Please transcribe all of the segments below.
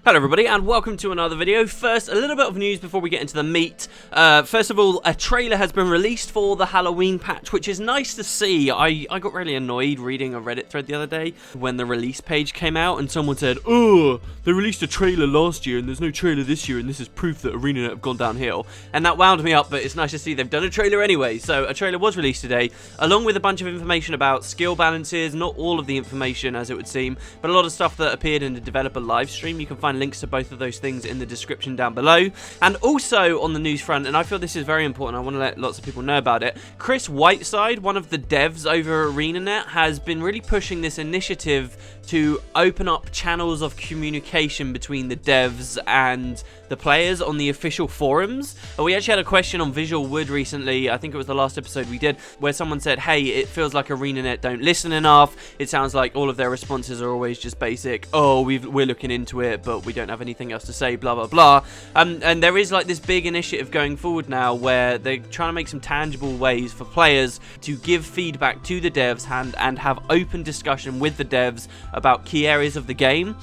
Hello everybody and welcome to another video. First, a little bit of news before we get into the meat. First of all, a trailer has been released for the Halloween patch, which is nice to see. I got really annoyed reading a Reddit thread the other day when the release page came out and someone said, "Oh, they released a trailer last year and there's no trailer this year and this is proof that ArenaNet have gone downhill." And that wound me up, but it's nice to see they've done a trailer anyway. So a trailer was released today, along with a bunch of information about skill balances. Not all of the information, as it would seem, but a lot of stuff that appeared in the developer live stream. You can find links to both of those things in the description down below. And also on the news front, and I feel this is very important, I want to let lots of people know about it, Chris Whiteside, one of the devs over at ArenaNet, has been really pushing this initiative to open up channels of communication between the devs and the players on the official forums. We actually had a question on Visual Wood recently, I think it was the last episode we did, where someone said, hey, it feels like ArenaNet don't listen enough. It sounds like all of their responses are always just basic, oh, we're looking into it, but we don't have anything else to say, blah, blah, blah. And there is like this big initiative going forward now where they're trying to make some tangible ways for players to give feedback to the devs and have open discussion with the devs about key areas of the game,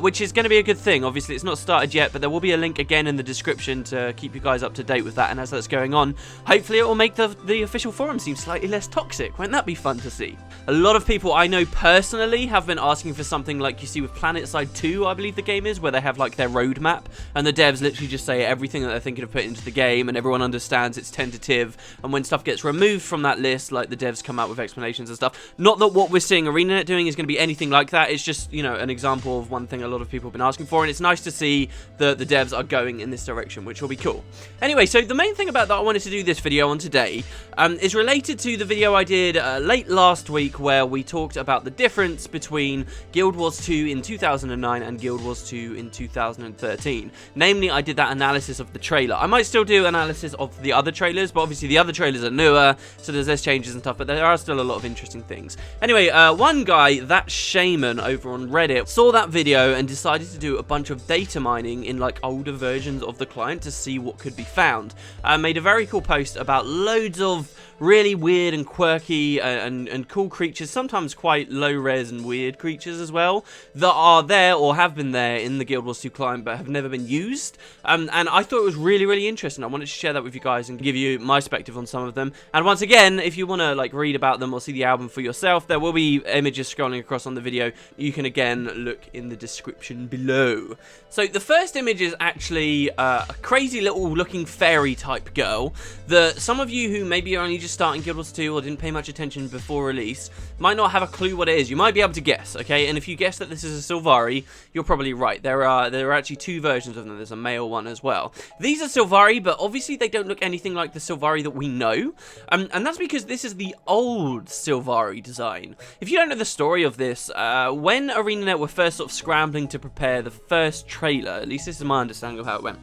which is going to be a good thing. Obviously, it's not started yet, but there will be a link again in the description to keep you guys up to date with that, and as that's going on, hopefully it will make the official forum seem slightly less toxic. Won't that be fun to see? A lot of people I know personally have been asking for something like you see with PlanetSide 2, I believe the game is, where they have like their roadmap, and the devs literally just say everything that they're thinking of putting into the game, and everyone understands it's tentative, and when stuff gets removed from that list, like the devs come out with explanations and stuff. Not that what we're seeing ArenaNet doing is going to be anything like that, it's just, you know, an example of one thing a lot of people have been asking for, and it's nice to see that the devs are going in this direction, which will be cool. Anyway, so the main thing about that I wanted to do this video on today is related to the video I did late last week, where we talked about the difference between Guild Wars 2 in 2009 and Guild Wars 2 in 2013. Namely, I did that analysis of the trailer. I might still do analysis of the other trailers, but obviously the other trailers are newer, so there's less changes and stuff, but there are still a lot of interesting things. Anyway, one guy, that Shaman over on Reddit, saw that video and decided to do a bunch of data mining in like older versions of the client to see what could be found. Made a very cool post about loads of really weird and quirky and cool creatures, sometimes quite low res and weird creatures as well, that are there or have been there in the Guild Wars 2 client but have never been used. And I thought it was really, really interesting. I wanted to share that with you guys and give you my perspective on some of them. And once again, if you want to like read about them or see the album for yourself, there will be images scrolling across on the video. You can again look in the description below. So the first image is actually a crazy little looking fairy type girl that some of you who maybe are only just starting Guild Wars 2 or didn't pay much attention before release might not have a clue what it is. You might be able to guess, okay? And if you guess that this is a Sylvari, you're probably right. There are actually two versions of them. There's a male one as well. These are Sylvari, but obviously they don't look anything like the Sylvari that we know. And that's because this is the old Sylvari design. If you don't know the story of this, when ArenaNet were first sort of scrambling to prepare the first trailer, at least this is my understanding of how it went.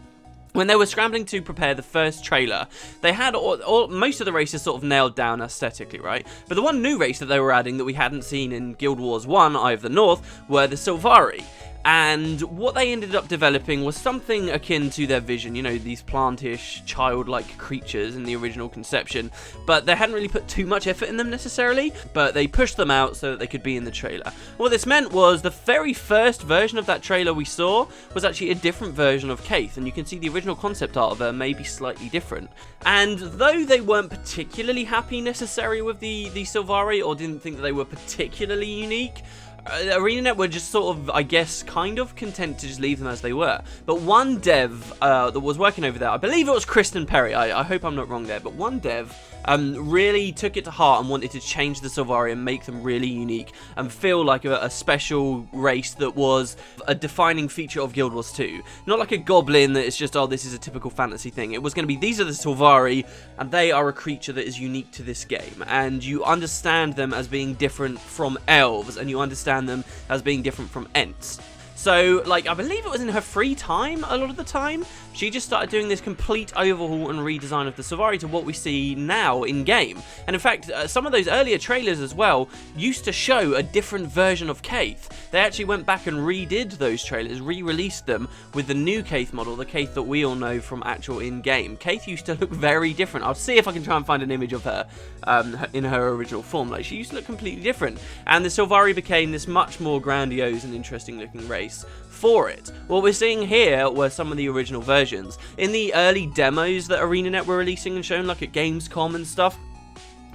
When they were scrambling to prepare the first trailer, they had most of the races sort of nailed down aesthetically, right? But the one new race that they were adding that we hadn't seen in Guild Wars 1, Eye of the North, were the Sylvari. And what they ended up developing was something akin to their vision, you know, these plantish, childlike creatures in the original conception, but they hadn't really put too much effort in them necessarily, but they pushed them out so that they could be in the trailer. What this meant was the very first version of that trailer we saw was actually a different version of Kaith, and you can see the original concept art of her may be slightly different. And though they weren't particularly happy necessarily with the Sylvari, or didn't think that they were particularly unique, ArenaNet were just sort of, I guess, kind of content to just leave them as they were. But one dev that was working over there, I believe it was Kristen Perry, I hope I'm not wrong there, but one dev really took it to heart and wanted to change the Sylvari and make them really unique and feel like a special race that was a defining feature of Guild Wars 2. Not like a Goblin that is just, oh, this is a typical fantasy thing. It was going to be, these are the Sylvari, and they are a creature that is unique to this game. And you understand them as being different from elves, and you understand them as being different from Ents. So, like, I believe it was in her free time a lot of the time. She just started doing this complete overhaul and redesign of the Sylvari to what we see now in-game. And in fact, some of those earlier trailers as well used to show a different version of Kaith. They actually went back and redid those trailers, re-released them with the new Kaith model, the Kaith that we all know from actual in-game. Kaith used to look very different. I'll see if I can try and find an image of her in her original form. Like, she used to look completely different. And the Sylvari became this much more grandiose and interesting looking race for it. What we're seeing here were some of the original versions. In the early demos that ArenaNet were releasing and showing, like at Gamescom and stuff,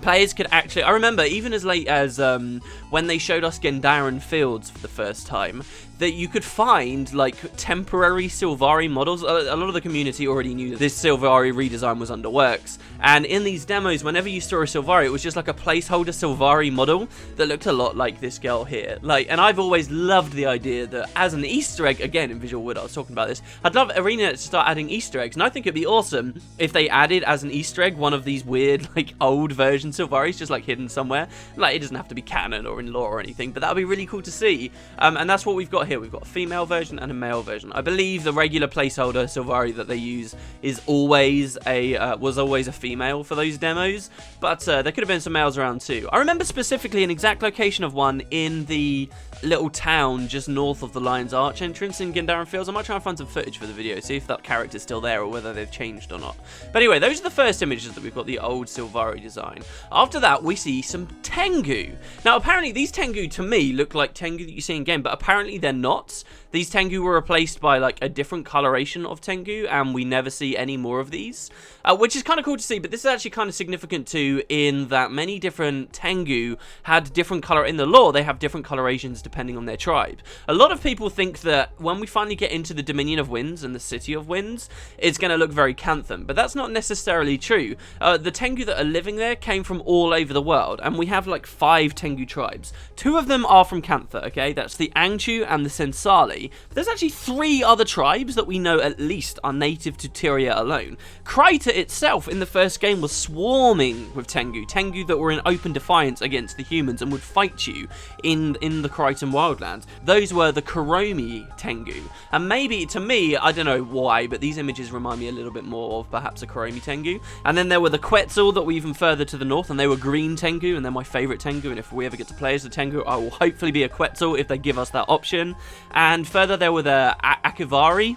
players could actually, I remember even as late as when they showed us Gendaran Fields for the first time, that you could find like temporary Sylvari models. A lot of the community already knew that this Sylvari redesign was under works, and in these demos, whenever you saw a Sylvari, it was just like a placeholder Sylvari model that looked a lot like this girl here. Like, and I've always loved the idea that as an Easter egg, again in Visual Wood, I was talking about this, I'd love ArenaNet to start adding Easter eggs, and I think it'd be awesome if they added as an Easter egg one of these weird like old version Sylvaris just like hidden somewhere. Like, it doesn't have to be canon or in lore or anything, but that would be really cool to see. And that's what we've got here. We've got a female version and a male version. I believe the regular placeholder Sylvari that they use is always was always a female for those demos, but there could have been some males around too. I remember specifically an exact location of one in the little town just north of the Lion's Arch entrance in Gendaran Fields. I might try and find some footage for the video, see if that character's still there or whether they've changed or not. But anyway, those are the first images that we've got, the old Sylvari design. After that, we see some Tengu. Now, apparently, these Tengu, to me, look like Tengu that you see in-game, but apparently they're not. These Tengu were replaced by, like, a different coloration of Tengu, and we never see any more of these, which is kind of cool to see, but this is actually kind of significant, too, in that many different Tengu had different color. In the lore, they have different colorations depending on their tribe. A lot of people think that when we finally get into the Dominion of Winds and the City of Winds, it's going to look very Cantham, but that's not necessarily true. The Tengu that are living there came from all over the world, and we have like 5 Tengu tribes. 2 of them are from Cantha, okay? That's the Angchu and the Sensali. But there's actually 3 other tribes that we know at least are native to Tyria alone. Kryta itself in the first game was swarming with Tengu that were in open defiance against the humans and would fight you in the Krytan wildlands. Those were the Kuromi Tengu. And maybe, to me, I don't know why, but these images remind me a little bit more of perhaps a Kuromi Tengu. And then there were the Quetzal that were even further to the north, and they were green Tengu, and they're my favourite Tengu, and if we ever get to play as a Tengu, I will hopefully be a Quetzal if they give us that option. And further, there were the Akivari,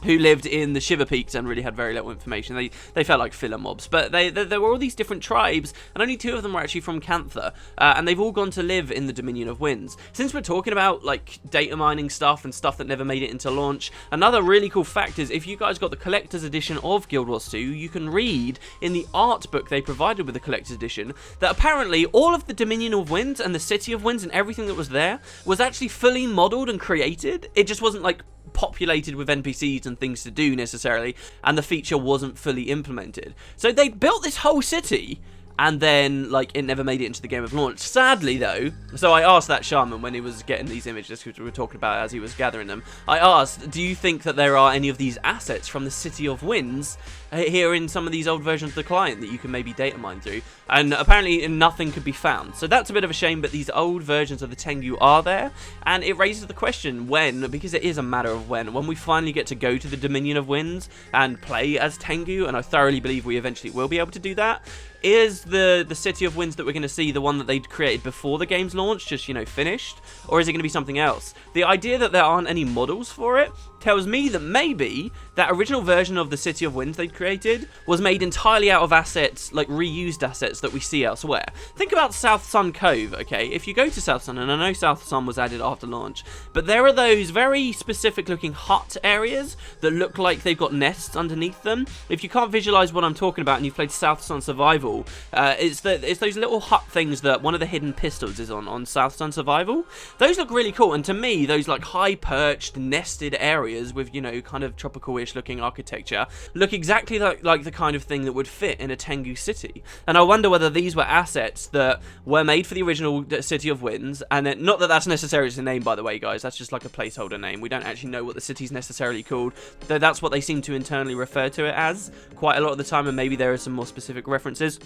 who lived in the Shiver Peaks and really had very little information. They felt like filler mobs. But there were all these different tribes, and only 2 of them were actually from Cantha, and they've all gone to live in the Dominion of Winds. Since we're talking about like data mining stuff and stuff that never made it into launch, another really cool fact is if you guys got the collector's edition of Gw2, you can read in the art book they provided with the collector's edition that apparently all of the Dominion of Winds and the City of Winds and everything that was there was actually fully modeled and created. It just wasn't like populated with NPCs and things to do necessarily, and the feature wasn't fully implemented. So they built this whole city, and then like it never made it into the game of launch. Sadly though, so I asked that shaman when he was getting these images, because we were talking about it as he was gathering them, I asked, do you think that there are any of these assets from the City of Winds here in some of these old versions of the client that you can maybe data mine through? And apparently nothing could be found. So that's a bit of a shame, but these old versions of the Tengu are there, and it raises the question when, because it is a matter of when we finally get to go to the Dominion of Winds and play as Tengu, and I thoroughly believe we eventually will be able to do that. Is the City of Winds that we're going to see the one that they'd created before the game's launch, just, you know, finished? Or is it going to be something else? The idea that there aren't any models for it tells me that maybe that original version of the City of Winds they'd created was made entirely out of assets, like reused assets that we see elsewhere. Think about South Sun Cove, okay? If you go to South Sun, and I know South Sun was added after launch, but there are those very specific looking hut areas that look like they've got nests underneath them. If you can't visualize what I'm talking about and you've played South Sun Survival, it's those little hut things that one of the hidden pistols is on South Sun Survival. Those look really cool, and to me, those like high perched nested areas with, you know, kind of tropical-ish looking architecture look exactly like the kind of thing that would fit in a Tengu city. And I wonder whether these were assets that were made for the original City of Winds, and then, not that that's necessarily the name, by the way, guys, that's just like a placeholder name. We don't actually know what the city's necessarily called, though that's what they seem to internally refer to it as quite a lot of the time, and maybe there are some more specific references.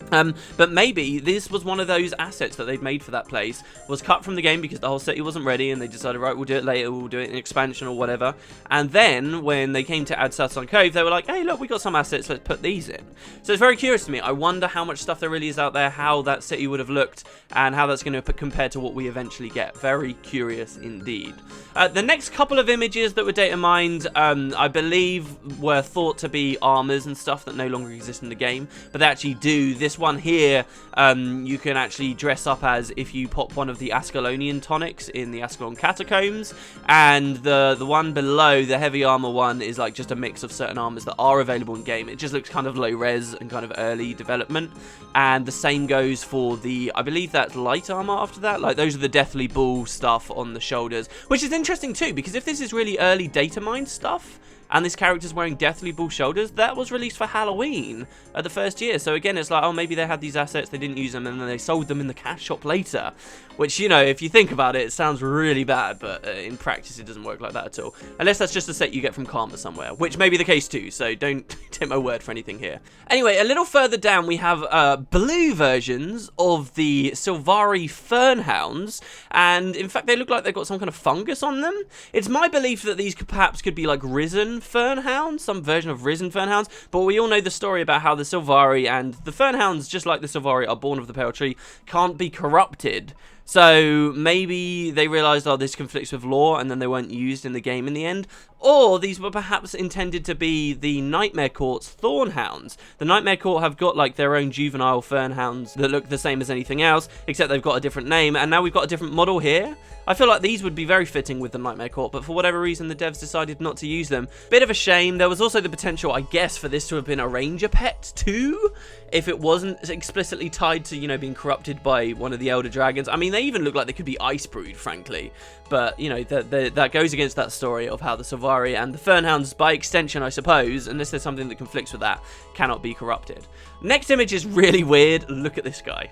But maybe this was one of those assets that they'd made for that place, was cut from the game because the whole city wasn't ready, and they decided, right, we'll do it later, we'll do it in expansion or whatever. And then when they came to add South Sun Cove, they were like, hey, look, we got some assets, let's put these in. So it's very curious to me. I wonder how much stuff there really is out there, how that city would have looked, and how that's going to compare to what we eventually get. Very curious indeed. The next couple of images that were data mined, I believe, were thought to be armors and stuff that no longer exist in the game, but they actually do. This one here, you can actually dress up as if you pop one of the Ascalonian tonics in the Ascalon catacombs, and the one below, the heavy armor one, is like just a mix of certain armors that are available in game. It just looks kind of low res and kind of early development, and the same goes for the, I believe that's light armor after that. Like, those are the Deathly Bull stuff on the shoulders, which is interesting too, because if this is really early data mine stuff, and this character's wearing Deathly Bull shoulders, that was released for Halloween at the first year. So again, it's like, oh, maybe they had these assets, they didn't use them, and then they sold them in the cash shop later. Which, you know, if you think about it, it sounds really bad, but in practice it doesn't work like that at all. Unless that's just a set you get from Karma somewhere, which may be the case too, so don't take my word for anything here. Anyway, a little further down we have blue versions of the Sylvari Fernhounds, and in fact they look like they've got some kind of fungus on them. It's my belief that these perhaps could be like Risen Fernhounds, some version of Risen Fernhounds, but we all know the story about how the Sylvari and the Fernhounds, just like the Sylvari, are born of the Pale Tree, can't be corrupted. So maybe they realised, oh, this conflicts with lore, and then they weren't used in the game in the end. Or these were perhaps intended to be the Nightmare Court's Thornhounds. The Nightmare Court have got like their own juvenile Fernhounds that look the same as anything else, except they've got a different name, and now we've got a different model here. I feel like these would be very fitting with the Nightmare Court, but for whatever reason the devs decided not to use them. Bit of a shame. There was also the potential, I guess, for this to have been a ranger pet too, if it wasn't explicitly tied to, you know, being corrupted by one of the Elder Dragons. I mean, they even look like they could be ice brewed, frankly. But, you know, that goes against that story of how the Sylvari and the Fernhounds, by extension, I suppose, unless there's something that conflicts with that, cannot be corrupted. Next image is really weird. Look at this guy.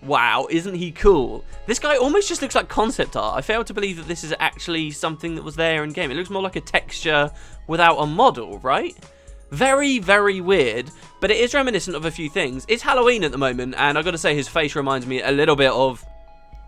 Wow, isn't he cool? This guy almost just looks like concept art. I fail to believe that this is actually something that was there in game. It looks more like a texture without a model, right? Very, very weird, but it is reminiscent of a few things. It's Halloween at the moment, and I've got to say his face reminds me a little bit of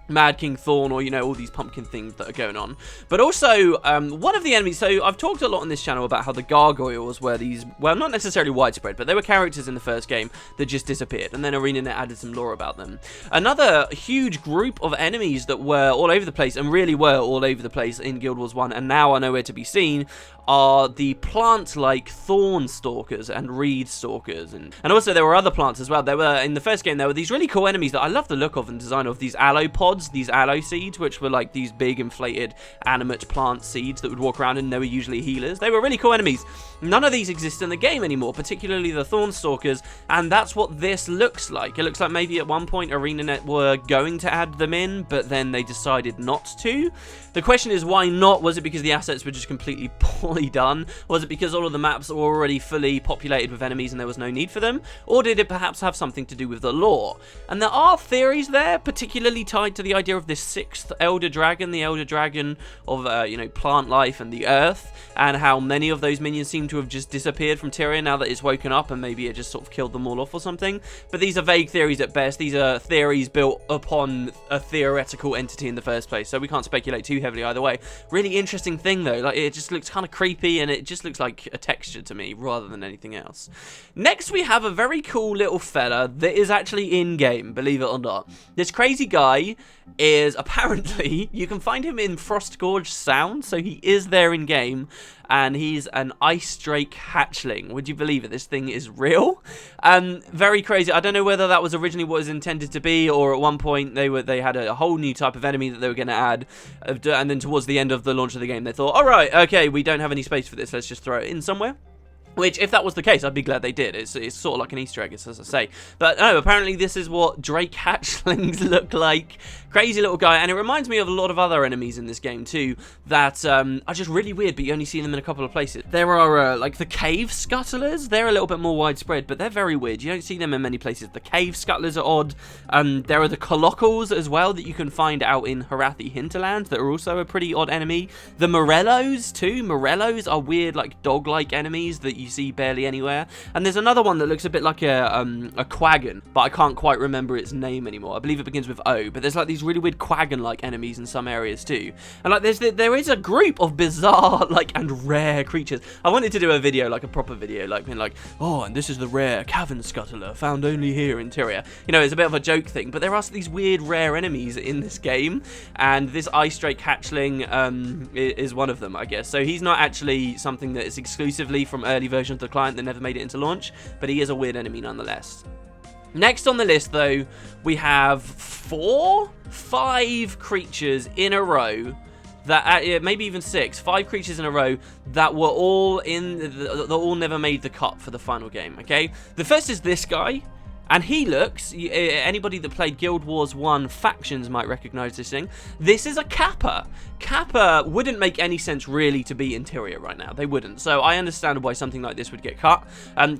Mad King Thorn, or, you know, all these pumpkin things that are going on. But also, one of the enemies, so I've talked a lot on this channel about how the gargoyles were these, well, not necessarily widespread, but they were characters in the first game that just disappeared, and then ArenaNet added some lore about them. Another huge group of enemies that were all over the place, and really were all over the place in Guild Wars 1, and now are nowhere to be seen, are the plant-like thorn stalkers and reed stalkers, and also there were other plants as well. There were, in the first game, there were these really cool enemies that I love the look of and design of, these aloe pods, these aloe seeds, which were like these big inflated animate plant seeds that would walk around, and they were usually healers. They were really cool enemies. None of these exist in the game anymore, particularly the thorn stalkers, and that's what this looks like. It looks like maybe at one point ArenaNet were going to add them in, but then they decided not to. The question is, why not? Was it because the assets were just completely poorly done? Was it because all of the maps were already fully populated with enemies and there was no need for them? Or did it perhaps have something to do with the lore? And there are theories there, particularly tied to the idea of this sixth Elder Dragon, the Elder Dragon of, you know, plant life and the earth, and how many of those minions seem to have just disappeared from Tyria now that it's woken up, and maybe it just sort of killed them all off or something. But these are vague theories at best. These are theories built upon a theoretical entity in the first place, so we can't speculate too heavily either way. Really interesting thing though, like, it just looks kind of creepy, and it just looks like a texture to me rather than anything else. Next we have a very cool little fella that is actually in game, believe it or not. This crazy guy is apparently, you can find him in Frostgorge Sound, so he is there in game, and he's an Ice Strike Hatchling. Would you believe it? This thing is real. Very crazy. I don't know whether that was originally what it was intended to be, or at one point they had a whole new type of enemy that they were going to add, and then towards the end of the launch of the game they thought, alright, okay, we don't have any space for this, let's just throw it in somewhere. Which, if that was the case, I'd be glad they did. It's sort of like an Easter egg, as I say. But no, apparently this is what Drake Hatchlings look like. Crazy little guy, and it reminds me of a lot of other enemies in this game too that are just really weird, but you only see them in a couple of places. There are, like, the Cave Scuttlers. They're a little bit more widespread, but they're very weird. You don't see them in many places. The Cave Scuttlers are odd. There are the Coloccals as well that you can find out in Harathi Hinterland that are also a pretty odd enemy. The Morellos too. Morellos are weird, like, dog-like enemies that you see barely anywhere. And there's another one that looks a bit like a Quaggan, but I can't quite remember its name anymore. I believe it begins with O, but there's like these really weird Quaggan-like enemies in some areas too. And like there is a group of bizarre, like, and rare creatures. I wanted to do a video, like a proper video, like being like, oh, and this is the rare Cavern Scuttler found only here in Tyria. You know, it's a bit of a joke thing, but there are these weird rare enemies in this game, and this Ice Strike Hatchling is one of them, I guess. So he's not actually something that is exclusively from early versions of the client that never made it into launch, but he is a weird enemy nonetheless. Next on the list, though, we have 5 creatures in a row that, maybe even 5 creatures in a row that were all that all never made the cut for the final game, okay? The first is this guy. And he looks, anybody that played Guild Wars 1 Factions might recognize this thing. This is a Kappa. Kappa wouldn't make any sense really to be interior right now. They wouldn't. So I understand why something like this would get cut.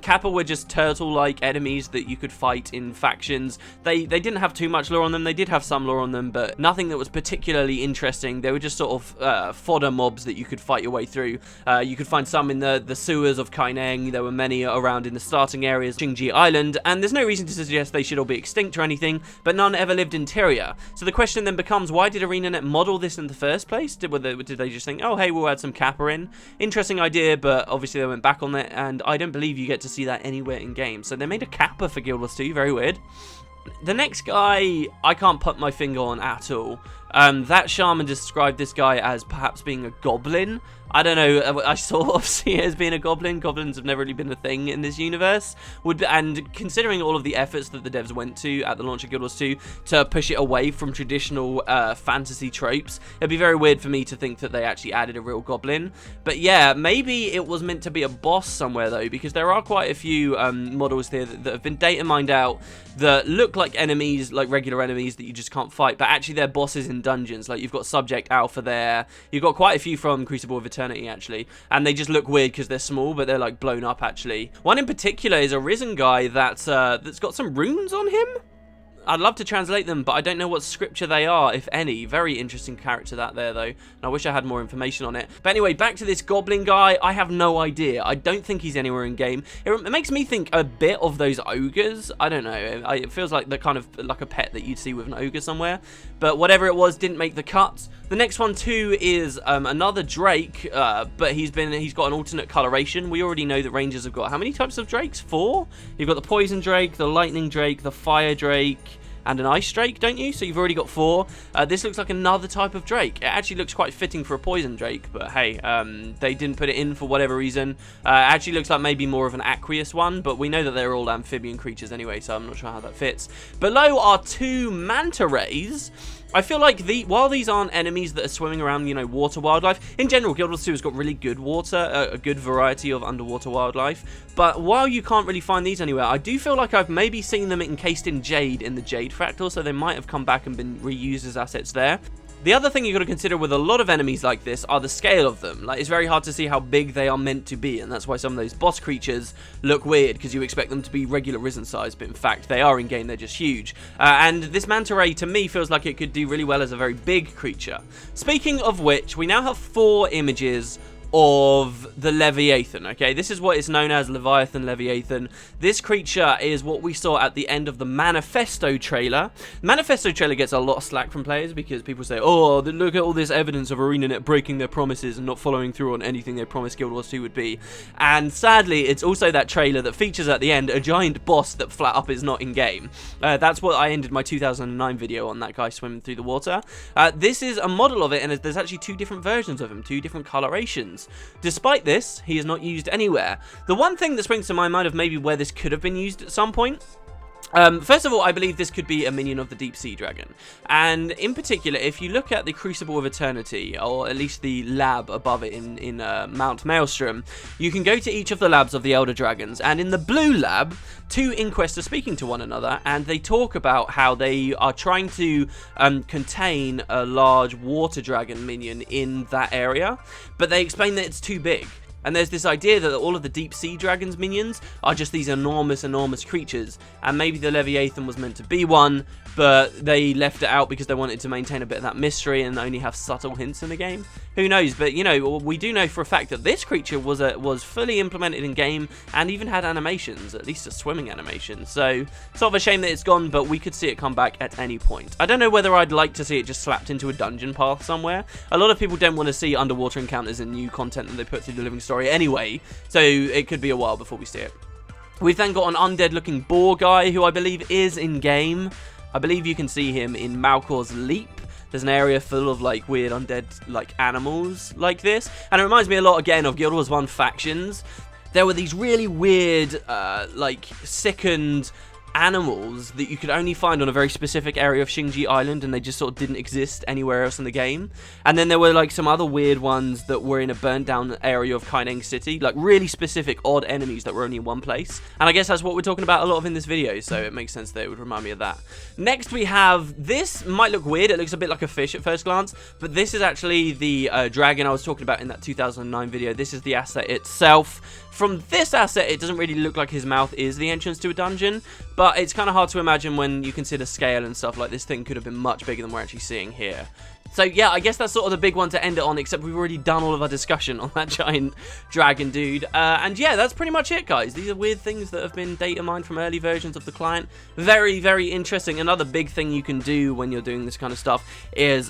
Kappa were just turtle-like enemies that you could fight in Factions. They didn't have too much lore on them. They did have some lore on them, but nothing that was particularly interesting. They were just sort of fodder mobs that you could fight your way through. You could find some in the sewers of Kaineng. There were many around in the starting areas, Jingji Island, and there's no reason to suggest they should all be extinct or anything, but none ever lived interior. So the question then becomes, why did ArenaNet model this in the first place? Did they just think, oh hey, we'll add some Kappa in? Interesting idea, but obviously they went back on it, and I don't believe you get to see that anywhere in game. So they made a Kappa for Guild Wars 2, very weird. The next guy, I can't put my finger on at all. That shaman described this guy as perhaps being a goblin. I don't know, I sort of see it as being a goblin. Goblins have never really been a thing in this universe. And considering all of the efforts that the devs went to at the launch of Guild Wars 2 to push it away from traditional fantasy tropes, it'd be very weird for me to think that they actually added a real goblin. But yeah, maybe it was meant to be a boss somewhere though, because there are quite a few models here that have been data mined out that look like enemies, like regular enemies that you just can't fight, but actually they're bosses in dungeons. Like you've got Subject Alpha there, you've got quite a few from Crucible of Eternity actually, and they just look weird because they're small, but they're like blown up actually. One in particular is a Risen guy that's got some runes on him. I'd love to translate them, but I don't know what scripture they are, if any. Very interesting character that there, though, and I wish I had more information on it. But anyway, back to this Goblin guy. I have no idea. I don't think he's anywhere in game. It makes me think a bit of those ogres. I don't know. It feels like the kind of like a pet that you'd see with an ogre somewhere. But whatever it was, didn't make the cut. The next one too is another Drake, but he's got an alternate coloration. We already know that Rangers have got how many types of Drakes? 4. You've got the Poison Drake, the Lightning Drake, the Fire Drake, and an Ice Drake, don't you? So you've already got 4. This looks like another type of Drake. It actually looks quite fitting for a Poison Drake, but hey, they didn't put it in for whatever reason. It actually looks like maybe more of an aqueous one, but we know that they're all amphibian creatures anyway, so I'm not sure how that fits. Below are 2 Manta Rays. I feel like while these aren't enemies that are swimming around, you know, water wildlife, in general, Guild Wars 2 has got really good water, a good variety of underwater wildlife, but while you can't really find these anywhere, I do feel like I've maybe seen them encased in jade in the Jade Fractal, so they might have come back and been reused as assets there. The other thing you've got to consider with a lot of enemies like this are the scale of them. Like, it's very hard to see how big they are meant to be, and that's why some of those boss creatures look weird, because you expect them to be regular Risen size, but in fact, they are in-game, they're just huge. And this Manta Ray, to me, feels like it could do really well as a very big creature. Speaking of which, we now have 4 images of the Leviathan, okay? This is what is known as Leviathan Leviathan. This creature is what we saw at the end of the Manifesto trailer. The Manifesto trailer gets a lot of slack from players because people say, oh, look at all this evidence of ArenaNet breaking their promises and not following through on anything they promised Guild Wars 2 would be. And sadly, it's also that trailer that features at the end a giant boss that flat up is not in-game. That's what I ended my 2009 video on, that guy swimming through the water. This is a model of it, and there's actually 2 different versions of him, 2 different colorations. Despite this, he is not used anywhere. The one thing that springs to my mind of maybe where this could have been used at some point, first of all, I believe this could be a minion of the Deep Sea Dragon. And in particular, if you look at the Crucible of Eternity, or at least the lab above it in Mount Maelstrom, you can go to each of the labs of the Elder Dragons. And in the blue lab, 2 Inquests are speaking to one another, and they talk about how they are trying to contain a large water dragon minion in that area, but they explain that it's too big. And there's this idea that all of the Deep Sea Dragons minions are just these enormous, enormous creatures. And maybe the Leviathan was meant to be one, but they left it out because they wanted to maintain a bit of that mystery and only have subtle hints in the game. Who knows? But, you know, we do know for a fact that this creature was fully implemented in game and even had animations, at least a swimming animation. So, sort of a shame that it's gone, but we could see it come back at any point. I don't know whether I'd like to see it just slapped into a dungeon path somewhere. A lot of people don't want to see underwater encounters and new content that they put through the Living Story anyway, so it could be a while before we see it. We've then got an undead looking boar guy who I believe is in game. I believe you can see him in Malkor's Leap. There's an area full of like weird undead like animals like this, and it reminds me a lot again of Guild Wars 1 Factions. There were these really weird like sickened animals that you could only find on a very specific area of Xingji Island, and they just sort of didn't exist anywhere else in the game. And then there were like some other weird ones that were in a burned down area of Kaineng City, like really specific odd enemies that were only in one place. And I guess that's what we're talking about a lot of in this video, so it makes sense that it would remind me of that. Next we have, this might look weird, it looks a bit like a fish at first glance, but this is actually the dragon I was talking about in that 2009 video. This is the asset itself. From this asset, it doesn't really look like his mouth is the entrance to a dungeon, but it's kind of hard to imagine when you consider scale and stuff. Like, this thing could have been much bigger than we're actually seeing here. So yeah, I guess that's sort of the big one to end it on, except we've already done all of our discussion on that giant dragon dude. And yeah, that's pretty much it, guys. These are weird things that have been data mined from early versions of the client. Very, very interesting. Another big thing you can do when you're doing this kind of stuff is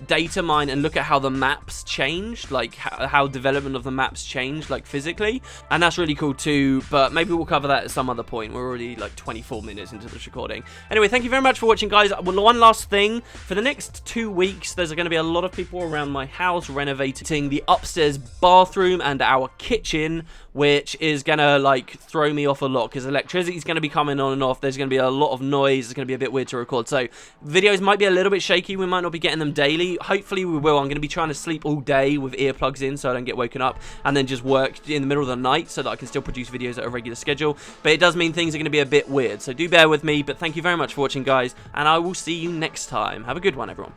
data mine and look at how the maps changed, like how development of the maps changed, like physically, and that's really cool too. But maybe we'll cover that at some other point. We're already like 24 minutes into this recording. Anyway, thank you very much for watching, guys. Well, one last thing, for the next 2 weeks there's going to be a lot of people around my house renovating the upstairs bathroom and our kitchen, which is gonna like throw me off a lot because electricity is going to be coming on and off. There's going to be a lot of noise. It's going to be a bit weird to record, so videos might be a little bit shaky. We might not be getting them daily. Hopefully we will. I'm going to be trying to sleep all day with earplugs in so I don't get woken up, and then just work in the middle of the night so that I can still produce videos at a regular schedule. But it does mean things are going to be a bit weird, so do bear with me. But thank you very much for watching, guys, and I will see you next time. Have a good one, everyone.